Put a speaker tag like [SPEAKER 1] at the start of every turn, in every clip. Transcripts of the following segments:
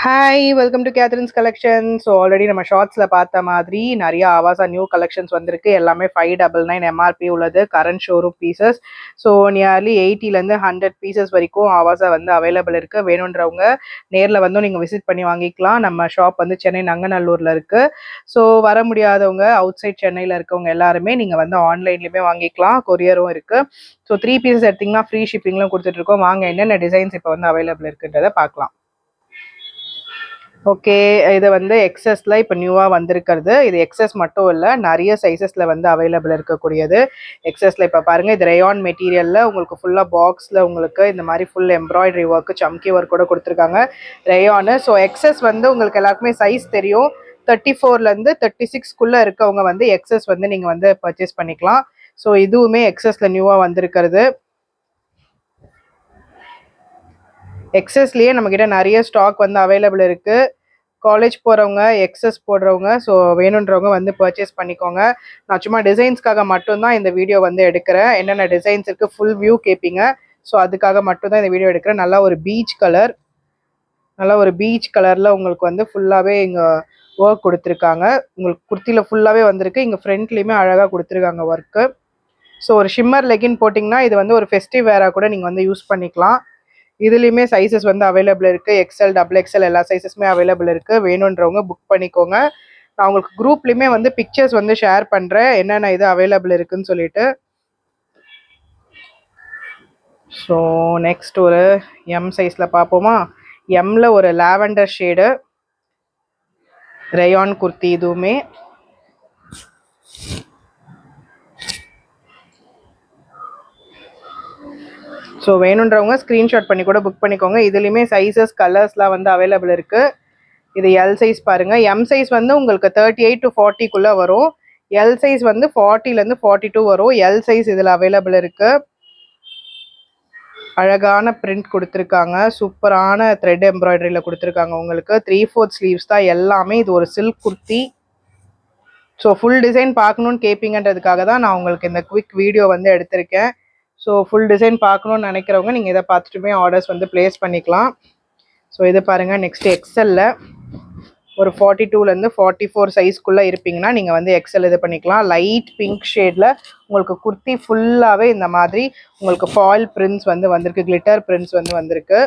[SPEAKER 1] Hi welcome to Catherine's collection. So already நம்ம ஷார்ட்ஸில் பார்த்த மாதிரி நிறைய ஆவாசா நியூ கலெக்ஷன்ஸ் வந்திருக்கு. எல்லாமே 599 எம்ஆர்பி உள்ளது, current showroom pieces. So nearly 80லேருந்து 100 பீசஸ் வரைக்கும் ஆவாசா வந்து அவைலபிள் இருக்குது. வேணுன்றவங்க நேரில் வந்து நீங்கள் விசிட் பண்ணி வாங்கிக்கலாம். நம்ம ஷாப் வந்து சென்னை நங்கநல்லூரில் இருக்குது. ஸோ வர முடியாதவங்க அவுட் சைட் சென்னையில் இருக்கவங்க எல்லாருமே நீங்கள் வந்து ஆன்லைன்லேயுமே வாங்கிக்கலாம், கொரியரும் இருக்குது. ஸோ 3 பீசஸ் எடுத்திங்கன்னா ஃப்ரீ ஷிப்பிங்லாம் கொடுத்துட்ருக்கோம். வாங்க என்னென்ன டிசைன்ஸ் இப்போ வந்து அவைலபிள் இருக்குன்றதை பார்க்கலாம். ஓகே, இது வந்து எக்ஸஸ்ல இப்போ நியூவாக வந்திருக்கிறது. இது எக்ஸஸ் மட்டும் இல்லை, நிறைய சைஸஸில் வந்து அவைலபிள் இருக்கக்கூடியது. எக்ஸஸில் இப்போ பாருங்கள், இது ரேயான் மெட்டீரியலில் உங்களுக்கு ஃபுல்லாக பாக்ஸில் உங்களுக்கு இந்த மாதிரி ஃபுல் எம்ப்ராய்டரி ஒர்க்கு, சம்கி ஒர்க் கூட கொடுத்துருக்காங்க ரேயானு. ஸோ எக்ஸஸ் வந்து உங்களுக்கு எல்லாருக்குமே சைஸ் தெரியும். 34லேருந்து 36க்குள்ளே இருக்கவங்க வந்து எக்ஸஸ் வந்து நீங்கள் வந்து பர்ச்சேஸ் பண்ணிக்கலாம். ஸோ இதுவுமே எக்ஸஸில் நியூவாக வந்திருக்கிறது. எக்ஸஸ்லேயே நம்மக்கிட்ட நிறைய ஸ்டாக் வந்து அவைலபிள் இருக்குது. காலேஜ் போகிறவங்க, எக்ஸஸ் போடுறவங்க, ஸோ வேணுன்றவங்க வந்து பர்ச்சேஸ் பண்ணிக்கோங்க. நான் சும்மா டிசைன்ஸ்க்காக மட்டும்தான் இந்த வீடியோ வந்து எடுக்கிறேன். என்னென்ன டிசைன்ஸ் இருக்குது ஃபுல் வியூ கேட்பீங்க. ஸோ அதுக்காக மட்டும்தான் இந்த வீடியோ எடுக்கிறேன். நல்லா ஒரு பீச் கலரில் உங்களுக்கு வந்து ஃபுல்லாகவே இங்கே ஒர்க் கொடுத்துருக்காங்க. உங்களுக்கு குர்த்தியில் ஃபுல்லாகவே வந்திருக்கு. இங்கே ஃப்ரண்ட்லேயுமே அழகாக கொடுத்துருக்காங்க ஒர்க்கு. ஸோ ஒரு ஷிம்மர் லெகின் போட்டிங்கன்னா இது வந்து ஒரு ஃபெஸ்டிவ் வேராக கூட நீங்கள் வந்து யூஸ் பண்ணிக்கலாம். இதுலேயுமே சைஸஸ் வந்து அவைலபிள் இருக்குது. எக்ஸ்எல், டபுள் எக்ஸ்எல் எல்லா சைஸஸுமே அவைலபிள் இருக்குது. வேணுன்றவங்க புக் பண்ணிக்கோங்க. நான் உங்களுக்கு குரூப்லேயுமே வந்து பிக்சர்ஸ் வந்து ஷேர் பண்ணுறேன், என்னென்ன இது அவைலபிள் இருக்குதுன்னு சொல்லிட்டு. ஸோ நெக்ஸ்ட் ஒரு எம் சைஸில் பார்ப்போமா. எம்மில் ஒரு லாவெண்டர் ஷேடு ரேயான் குர்த்தி. இதுவுமே ஸோ வேணுன்றவங்க ஸ்க்ரீன்ஷாட் பண்ணி கூட புக் பண்ணிக்கோங்க. இதுலேயுமே சைஸஸ், கலர்ஸ்லாம் வந்து அவைலபிள் இருக்குது. இது எல் சைஸ் பாருங்கள். எம் சைஸ் வந்து உங்களுக்கு 38 to 40க்குள்ளே வரும். எல் சைஸ் வந்து 40லேருந்து 42 வரும். எல் சைஸ் இதில் அவைலபிள் இருக்குது. அழகான பிரிண்ட் கொடுத்துருக்காங்க. சூப்பரான த்ரெட் எம்ப்ராய்டரியில் கொடுத்துருக்காங்க. உங்களுக்கு 3/4 ஸ்லீவ்ஸ் தான் எல்லாமே. இது ஒரு silk kurti. So full design பார்க்கணுன்னு கேட்பீங்கன்றதுக்காக தான் நான் உங்களுக்கு இந்த குவிக் வீடியோ வந்து எடுத்திருக்கேன். ஸோ ஃபுல் டிசைன் பார்க்கணுன்னு நினைக்கிறவங்க நீங்கள் இதை பார்த்துட்டுமே ஆர்டர்ஸ் வந்து ப்ளேஸ் பண்ணிக்கலாம். ஸோ இது பாருங்கள். நெக்ஸ்ட் எக்ஸலில் ஒரு 42லேருந்து 44 சைஸ்க்குள்ளே இருப்பீங்கன்னா நீங்கள் வந்து எக்ஸல் இது பண்ணிக்கலாம். லைட் பிங்க் ஷேடில் உங்களுக்கு குர்த்தி ஃபுல்லாகவே இந்த மாதிரி உங்களுக்கு ஃபாயில் பிரிண்ட்ஸ் வந்து வந்திருக்கு, கிளிட்டர் பிரிண்ட்ஸ் வந்து வந்திருக்கு.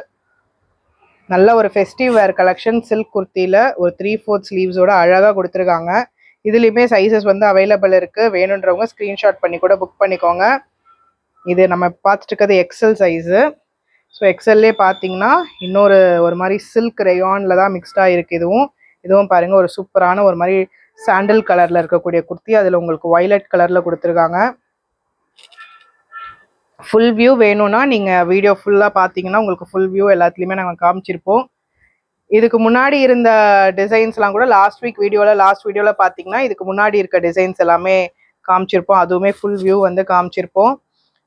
[SPEAKER 1] நல்ல ஒரு ஃபெஸ்டிவ் வேர் கலெக்ஷன். சில்க் குர்த்தியில் ஒரு 3/4 ஸ்லீவ்ஸோட அழகாக கொடுத்துருக்காங்க. இதுலேயுமே சைஸஸ் வந்து அவைலபிள் இருக்குது. வேணுன்றவங்க ஸ்க்ரீன்ஷாட் பண்ணி கூட புக் பண்ணிக்கோங்க. இது நம்ம பார்த்துட்டு இருக்கிறது எக்ஸல் சைஸு. ஸோ எக்ஸல்லே பார்த்தீங்கன்னா இன்னொரு ஒரு மாதிரி சில்க் ரேயானில் தான் மிக்ஸ்டாக இருக்குது. இதுவும் பாருங்கள், ஒரு சூப்பரான ஒரு மாதிரி சாண்டில் கலரில் இருக்கக்கூடிய குர்த்தி. அதில் உங்களுக்கு வயலட் கலரில் கொடுத்துருக்காங்க. ஃபுல் வியூ வேணும்னா நீங்கள் வீடியோ ஃபுல்லாக பார்த்தீங்கன்னா உங்களுக்கு ஃபுல் வியூ எல்லாத்துலேயுமே நாங்கள் காமிச்சிருப்போம். இதுக்கு முன்னாடி இருந்த டிசைன்ஸ்லாம் கூட லாஸ்ட் வீடியோவில் பார்த்தீங்கன்னா இதுக்கு முன்னாடி இருக்க டிசைன்ஸ் எல்லாமே காமிச்சிருப்போம். அதுவுமே ஃபுல் வியூ வந்து காமிச்சிருப்போம்.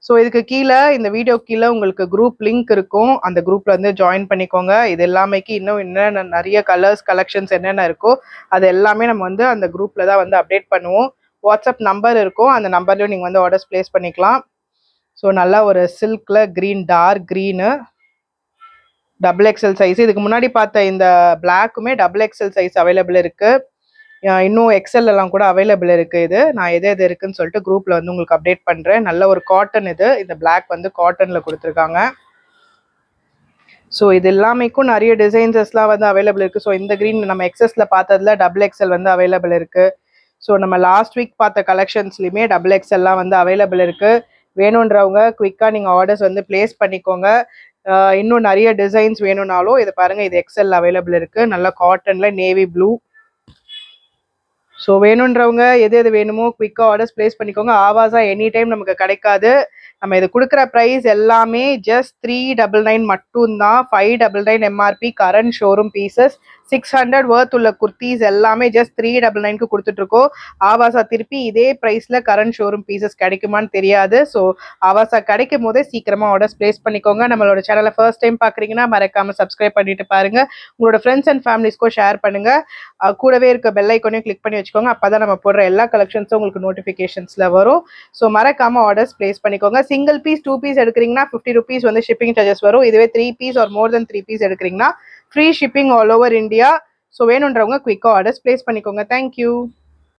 [SPEAKER 1] ஸோ இதுக்கு கீழே, இந்த வீடியோ கீழே உங்களுக்கு குரூப் லிங்க் இருக்கும். அந்த குரூப்பில் வந்து ஜாயின் பண்ணிக்கோங்க. இது எல்லாமேக்கு இன்னும் என்னென்ன நிறைய கலர்ஸ், கலெக்ஷன்ஸ் என்னென்ன இருக்கோ அது எல்லாமே நம்ம வந்து அந்த குரூப்பில் தான் வந்து அப்டேட் பண்ணுவோம். வாட்ஸ்அப் நம்பர் இருக்கும், அந்த நம்பர்லையும் நீங்கள் வந்து ஆர்டர்ஸ் ப்ளேஸ் பண்ணிக்கலாம். ஸோ நல்லா ஒரு சில்கில் green, dark green, double XL size. இதுக்கு முன்னாடி பார்த்த இந்த பிளாக்குமே டபுள் எக்ஸ்எல் சைஸ் அவைலபிள் இருக்குது. இன்னும் எக்ஸல் எல்லாம் கூட அவைலபிள் இருக்குது. இது நான் எது இருக்குன்னு சொல்லிட்டு குரூப்பில் வந்து உங்களுக்கு அப்டேட் பண்ணுறேன். நல்ல ஒரு காட்டன் இது. இந்த பிளாக் வந்து காட்டனில் கொடுத்துருக்காங்க. ஸோ இது எல்லாமேக்கும் நிறைய டிசைன்ஸஸ்லாம் வந்து அவைலபிள் இருக்குது. ஸோ இந்த க்ரீன் நம்ம எக்ஸஸில் பார்த்ததுல டபுள் எக்ஸ்எல் வந்து அவைலபிள் இருக்குது. ஸோ நம்ம லாஸ்ட் வீக் பார்த்த கலெக்ஷன்ஸ்லையுமே டபுள் எக்ஸ்எல்லாம் வந்து அவைலபிள் இருக்குது. வேணுன்றவங்க குயிக்காக நீங்கள் ஆர்டர்ஸ் வந்து ப்ளேஸ் பண்ணிக்கோங்க. இன்னும் நிறைய டிசைன்ஸ் வேணும்னாலும் இது பாருங்கள், இது எக்ஸல் அவைலபிள் இருக்குது. நல்லா காட்டனில் நேவி ப்ளூ. ஸோ வேணுன்றவங்க எது வேணுமோ குயிக்காக ஆர்டர்ஸ் ப்ளேஸ் பண்ணிக்கோங்க. ஆவாசா எனி டைம் நமக்கு கிடைக்காது. நம்ம இது கொடுக்குற ப்ரைஸ் எல்லாமே ஜஸ்ட் 399 மட்டும்தான். 599 எம்ஆர்பி, கரண்ட் ஷோரூம் பீசஸ். 600 வர்த் உள்ள குர்த்திஸ் எல்லாமே ஜஸ்ட் 399க்கு கொடுத்துட்ருக்கோம். ஆவாசா திருப்பி இதே ப்ரைஸில் கரண்ட் ஷோரூம் பீசஸ் கிடைக்குமான்னு தெரியாது. ஸோ ஆவாசா கிடைக்கும் போதே சீக்கிரமாக ஆர்டர்ஸ் ப்ளேஸ் பண்ணிக்கோங்க. நம்மளோட சேனலை ஃபர்ஸ்ட் டைம் பார்க்குறீங்கன்னா மறக்காமல் சப்ஸ்கிரைப் பண்ணிட்டு பாருங்கள். உங்களோட ஃப்ரெண்ட்ஸ் அண்ட் ஃபேமிலிஸ்க்கும் ஷேர் பண்ணுங்கள். கூடவே இருக்க பெல் ஐக்கானையும் கிளிக் பண்ணி வச்சுக்கோங்க. அப்போ தான் நம்ம போடுற எல்லா கலெக்ஷன்ஸும் உங்களுக்கு நோட்டிஃபிகேஷன்ஸில் வரும். ஸோ மறக்காமல் ஆர்டர்ஸ் ப்ளேஸ் பண்ணிக்கோங்க. சிங்கிள் பீஸ் 2 பீஸ் எடுக்கிறீங்கன்னா 50 rupees வந்து ஷிப்பிங் சார்ஜஸ் வரும். இதுவே 3 piece or more then 3 piece எடுக்கிறீங்கன்னா free shipping all over India. So வேணுன்றவங்க குயிக்காக ஆர்டர்ஸ் ப்ளேஸ் பண்ணிக்கோங்க. தேங்க்யூ.